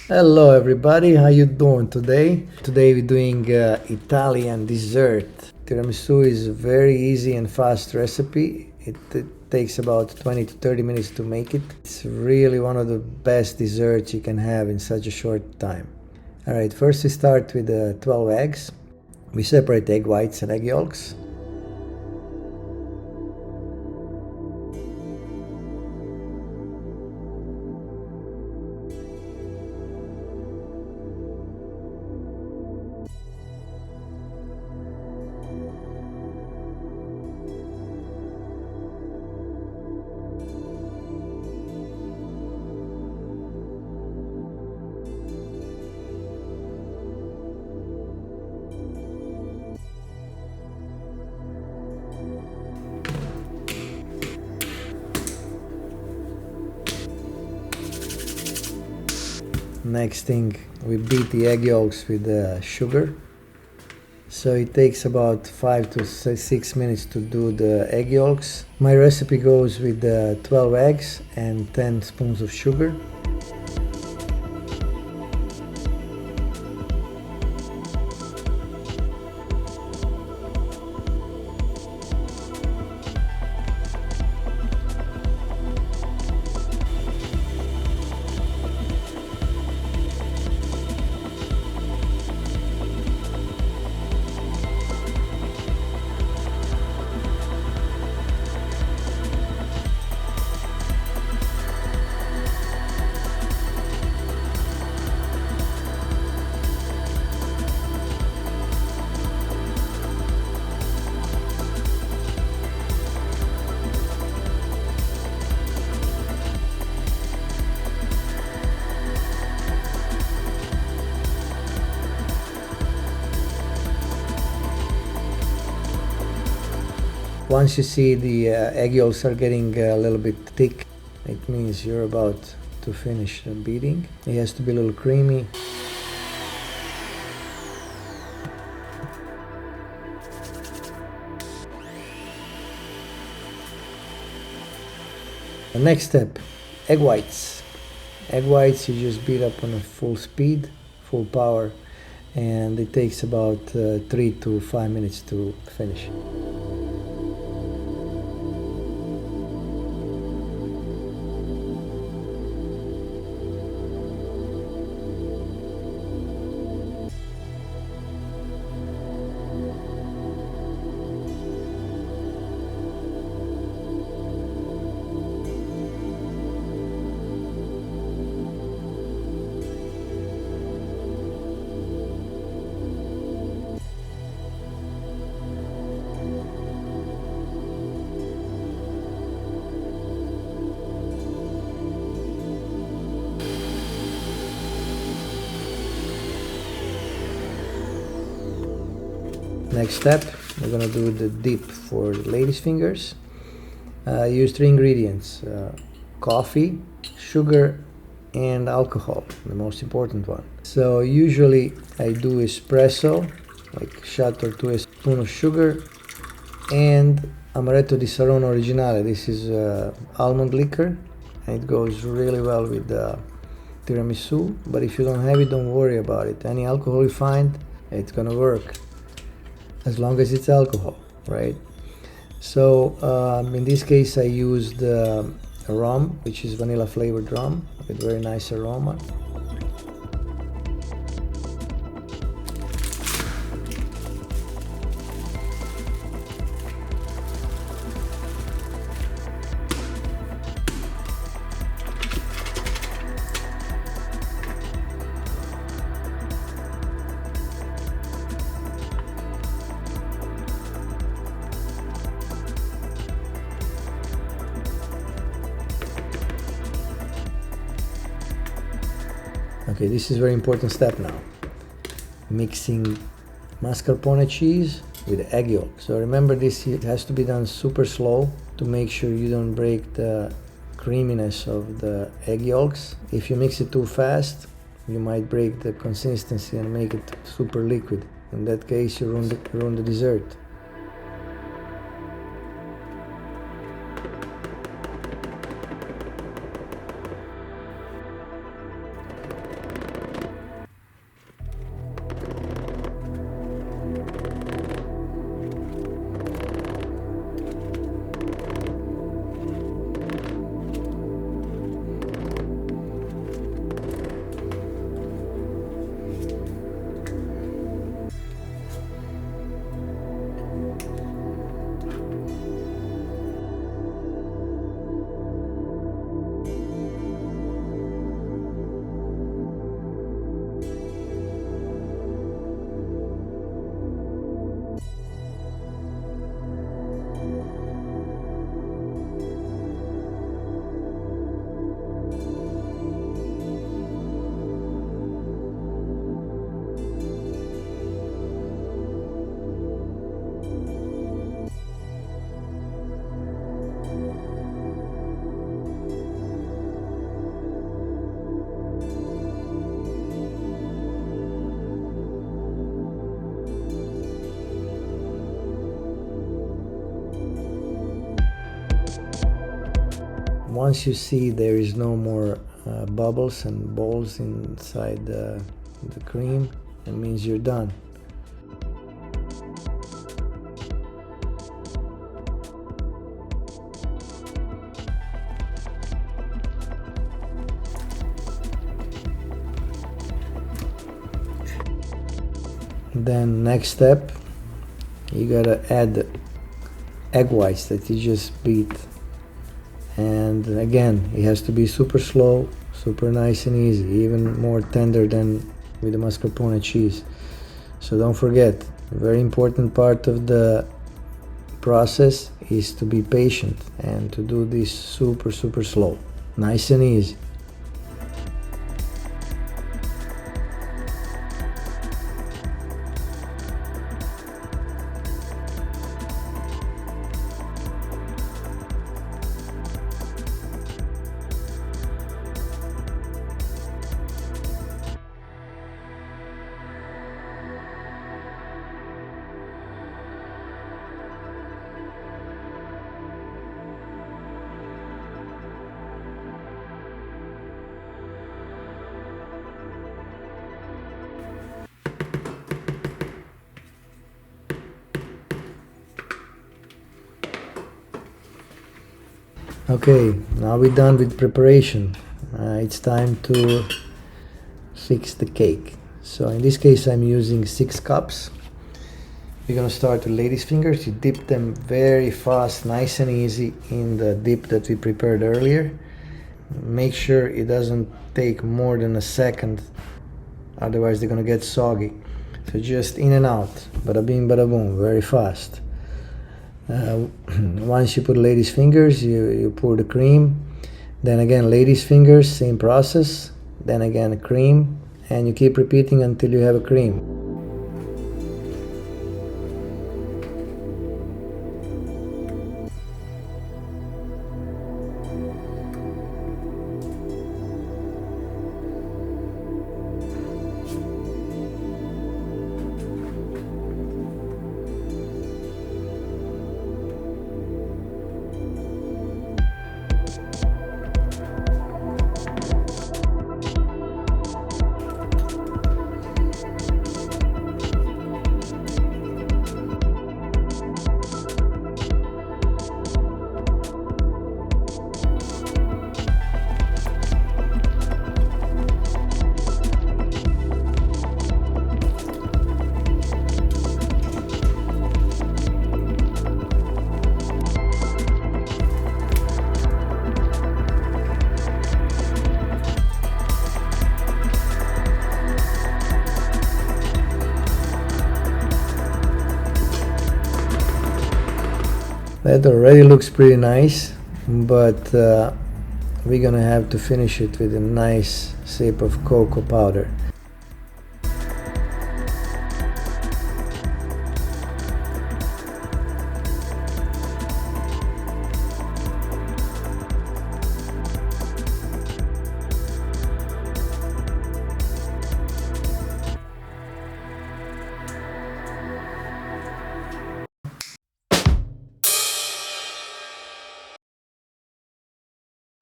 Hello everybody, how you doing today? Today we're doing Italian dessert. Tiramisu is a very easy and fast recipe. It takes about 20 to 30 minutes to make it. It's really one of the best desserts you can have in such a short time. Alright, first we start with 12 eggs. We separate egg whites and egg yolks. Next thing, we beat the egg yolks with sugar. So it takes about 5 to 6 minutes to do the egg yolks. My recipe goes with 12 eggs and 10 spoons of sugar. Once you see the egg yolks are getting a little bit thick, it means you're about to finish the beating. It has to be a little creamy. The next step, egg whites. Egg whites you just beat up on a full speed, full power, and it takes about 3 to 5 minutes to finish. Next step, we're gonna do the dip for ladies' fingers. Use 3 ingredients, coffee, sugar, and alcohol, the most important one. So usually I do espresso, like shot or 2 a spoon of sugar, and amaretto di Saronno originale. This is almond liquor, and it goes really well with the tiramisu, but if you don't have it, don't worry about it. Any alcohol you find, it's gonna work, as long as it's alcohol, right? So in this case I used rum, which is vanilla flavored rum with very nice aroma. Okay, this is a very important step now. Mixing mascarpone cheese with egg yolk. So remember this, it has to be done super slow to make sure you don't break the creaminess of the egg yolks. If you mix it too fast, you might break the consistency and make it super liquid. In that case, you ruin the dessert. once you see there is no more bubbles and balls inside the cream, it means you're done. Then next step, you gotta add egg whites that you just beat, and again it has to be super slow, super nice and easy, even more tender than with the mascarpone cheese. So don't forget, a very important part of the process is to be patient and to do this super slow, nice and easy. Okay, now we're done with preparation. It's time to fix the cake. So in this case I'm using 6 cups. We're gonna start with ladies' fingers. You dip them very fast, nice and easy in the dip that we prepared earlier. Make sure it doesn't take more than a second, otherwise they're gonna get soggy. So just in and out, bada bing bada boom, very fast. Once you put ladies' fingers, you pour the cream, then again ladies' fingers, same process, then again cream, and you keep repeating until you have a cream. That already looks pretty nice, but we're gonna have to finish it with a nice sip of cocoa powder.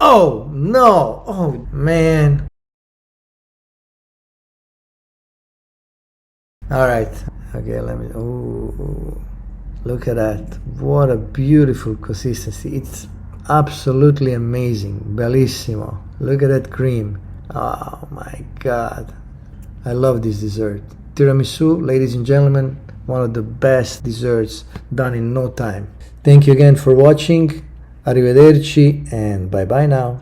Oh no! Oh man! Alright, okay, let me. Oh, look at that. What a beautiful consistency. It's absolutely amazing. Bellissimo. Look at that cream. Oh my god. I love this dessert. Tiramisu, ladies and gentlemen, one of the best desserts done in no time. Thank you again for watching. Arrivederci and bye bye now.